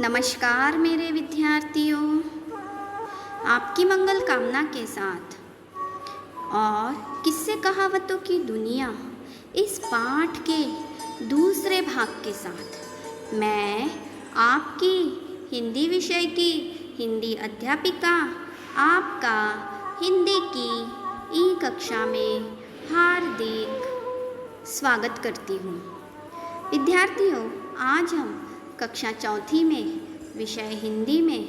नमस्कार मेरे विद्यार्थियों, आपकी मंगल कामना के साथ और किस्से कहावतों की दुनिया इस पाठ के दूसरे भाग के साथ मैं आपकी हिंदी विषय की हिंदी अध्यापिका आपका हिंदी की ई कक्षा में हार्दिक स्वागत करती हूँ। विद्यार्थियों, आज हम कक्षा चौथी में विषय हिंदी में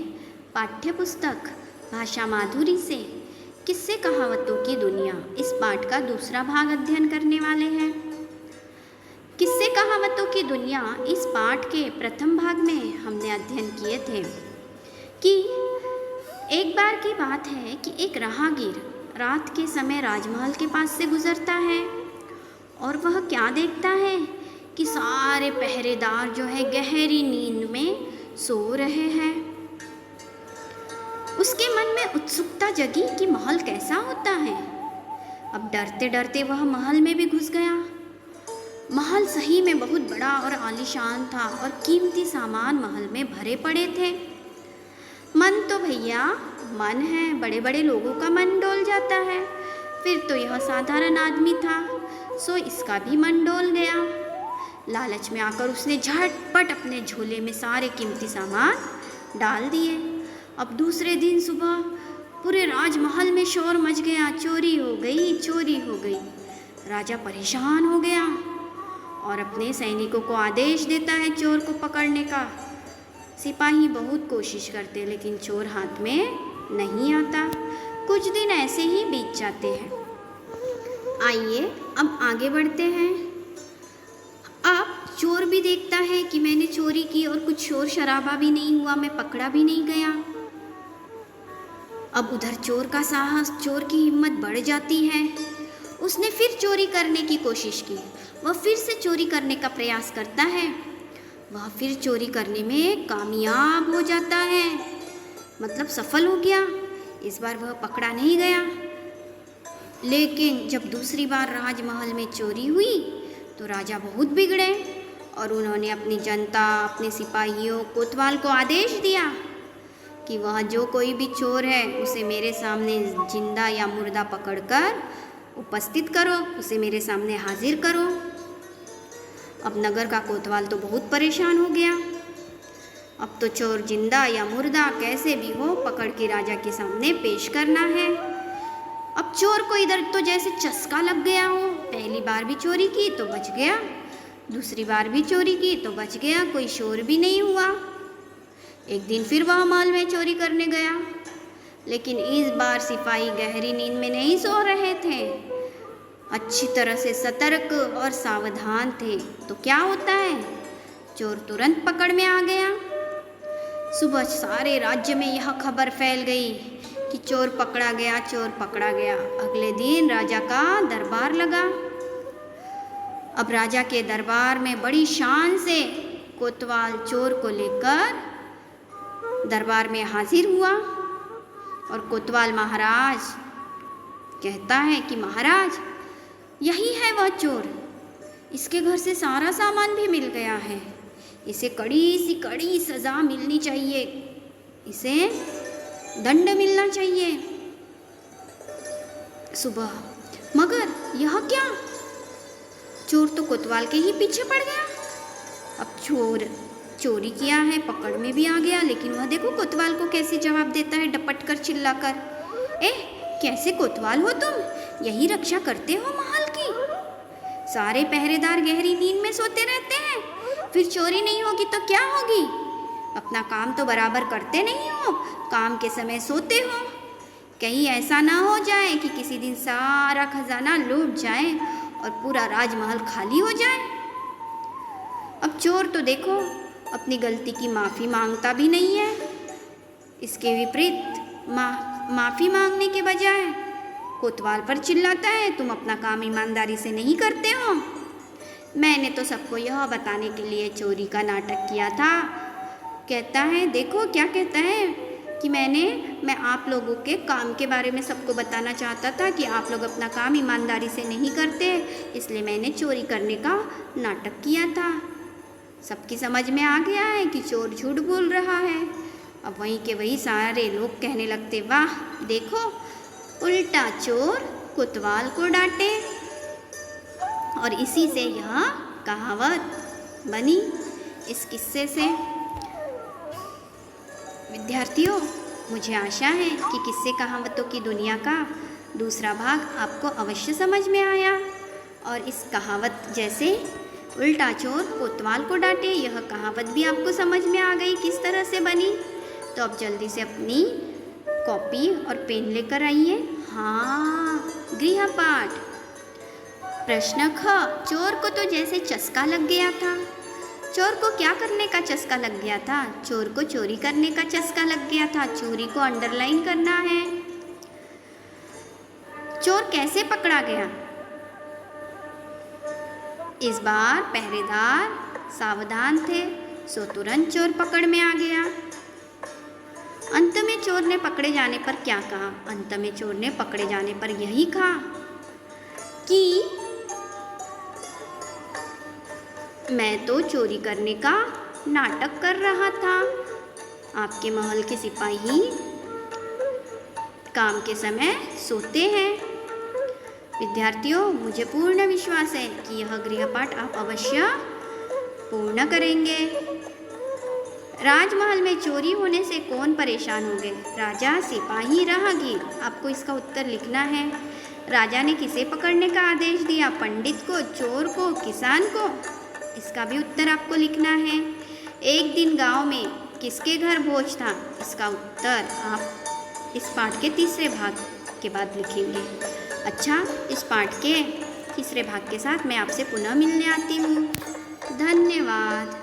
पाठ्य पुस्तक भाषा माधुरी से किस्से कहावतों की दुनिया इस पाठ का दूसरा भाग अध्ययन करने वाले हैं। किस्से कहावतों की दुनिया इस पाठ के प्रथम भाग में हमने अध्ययन किए थे कि एक बार की बात है कि एक राहगीर रात के समय राजमहल के पास से गुजरता है और वह क्या देखता है कि सारे पहरेदार जो है गहरी नींद में सो रहे हैं। उसके मन में उत्सुकता जगी कि महल कैसा होता है। अब डरते डरते वह महल में भी घुस गया। महल सही में बहुत बड़ा और आलीशान था और कीमती सामान महल में भरे पड़े थे। मन तो भैया मन है, बड़े बड़े लोगों का मन डोल जाता है। फिर तो यह साधारण आदमी था, सो इसका भी मन डोल गया। लालच में आकर उसने झटपट अपने झोले में सारे कीमती सामान डाल दिए। अब दूसरे दिन सुबह पूरे राजमहल में शोर मच गया, चोरी हो गई, चोरी हो गई। राजा परेशान हो गया और अपने सैनिकों को आदेश देता है चोर को पकड़ने का। सिपाही बहुत कोशिश करते लेकिन चोर हाथ में नहीं आता। कुछ दिन ऐसे ही बीत जाते हैं। आइए अब आगे बढ़ते हैं। अब चोर भी देखता है कि मैंने चोरी की और कुछ शोर शराबा भी नहीं हुआ, मैं पकड़ा भी नहीं गया। अब उधर चोर का साहस, चोर की हिम्मत बढ़ जाती है। उसने फिर चोरी करने की कोशिश की। वह फिर से चोरी करने का प्रयास करता है। वह फिर चोरी करने में कामयाब हो जाता है, मतलब सफल हो गया। इस बार वह पकड़ा नहीं गया। लेकिन जब दूसरी बार राजमहल में चोरी हुई तो राजा बहुत बिगड़े और उन्होंने अपनी जनता, अपने सिपाहियों, कोतवाल को आदेश दिया कि वह जो कोई भी चोर है उसे मेरे सामने जिंदा या मुर्दा पकड़कर उपस्थित करो, उसे मेरे सामने हाजिर करो। अब नगर का कोतवाल तो बहुत परेशान हो गया। अब तो चोर जिंदा या मुर्दा कैसे भी हो पकड़ के राजा के सामने पेश करना है। अब चोर को इधर तो जैसे चस्का लग गया हो। पहली बार भी चोरी की तो बच गया, दूसरी बार भी चोरी की तो बच गया, कोई शोर भी नहीं हुआ। एक दिन फिर वह महल में चोरी करने गया, लेकिन इस बार सिपाही गहरी नींद में नहीं सो रहे थे, अच्छी तरह से सतर्क और सावधान थे। तो क्या होता है, चोर तुरंत पकड़ में आ गया। सुबह सारे राज्य में यह खबर फैल गई कि चोर पकड़ा गया, चोर पकड़ा गया। अगले दिन राजा का दरबार लगा। अब राजा के दरबार में बड़ी शान से कोतवाल चोर को लेकर दरबार में हाजिर हुआ और कोतवाल महाराज कहता है कि महाराज, यही है वह चोर, इसके घर से सारा सामान भी मिल गया है, इसे कड़ी सी कड़ी सज़ा मिलनी चाहिए, इसे दंड मिलना चाहिए। सुबह, मगर यह क्या, चोर तो कोतवाल के ही पीछे पड़ गया। अब चोर चोरी किया है, पकड़ में भी आ गया, लेकिन वह देखो कोतवाल को कैसे जवाब देता है, डपट कर चिल्लाकर, कैसे कोतवाल हो तुम, यही रक्षा करते हो महल की? सारे पहरेदार गहरी नींद में सोते रहते हैं, फिर चोरी नहीं होगी तो क्या होगी? अपना काम तो बराबर करते नहीं हो, काम के समय सोते हो। कहीं ऐसा ना हो जाए कि किसी दिन सारा खजाना लूट जाए और पूरा राजमहल खाली हो जाए। अब चोर तो देखो अपनी गलती की माफ़ी मांगता भी नहीं है। इसके विपरीत माफ़ी मांगने के बजाय कोतवाल पर चिल्लाता है, तुम अपना काम ईमानदारी से नहीं करते हो। मैंने तो सबको यह बताने के लिए चोरी का नाटक किया था। कहता है, देखो क्या कहता है कि मैं आप लोगों के काम के बारे में सबको बताना चाहता था कि आप लोग अपना काम ईमानदारी से नहीं करते, इसलिए मैंने चोरी करने का नाटक किया था। सबकी समझ में आ गया है कि चोर झूठ बोल रहा है। अब वहीं के वहीं सारे लोग कहने लगते, वाह देखो, उल्टा चोर कोतवाल को डांटे। और इसी से यह कहावत बनी, इस किस्से से। विद्यार्थियों, मुझे आशा है कि किस्से कहावतों की दुनिया का दूसरा भाग आपको अवश्य समझ में आया। और इस कहावत जैसे उल्टा चोर कोतवाल को डांटे, यह कहावत भी आपको समझ में आ गई किस तरह से बनी। तो अब जल्दी से अपनी कॉपी और पेन लेकर आइए। हाँ, गृहपाठ। प्रश्न ख, चोर को तो जैसे चस्का लग गया था। चोर को क्या करने का चस्का लग गया था? चोर को चोरी करने का चस्का लग गया था। चोरी को अंडरलाइन करना है। चोर कैसे पकड़ा गया? इस बार पहरेदार सावधान थे, सो तुरंत चोर पकड़ में आ गया। अंत में चोर ने पकड़े जाने पर क्या कहा? अंत में चोर ने पकड़े जाने पर यही कहा कि मैं तो चोरी करने का नाटक कर रहा था। आपके महल के सिपाही काम के समय सोते हैं। विद्यार्थियों, मुझे पूर्ण विश्वास है कि यह गृहपाठ आप अवश्य पूर्ण करेंगे। राजमहल में चोरी होने से कौन परेशान हो गए? राजा, सिपाही, राहगीर। आपको इसका उत्तर लिखना है। राजा ने किसे पकड़ने का आदेश दिया? पंडित को, चोर को, किसान को? इसका भी उत्तर आपको लिखना है। एक दिन गांव में किसके घर भोज था? इसका उत्तर आप इस पाठ के तीसरे भाग के बाद लिखेंगे। अच्छा, इस पाठ के तीसरे भाग के साथ मैं आपसे पुनः मिलने आती हूँ। धन्यवाद।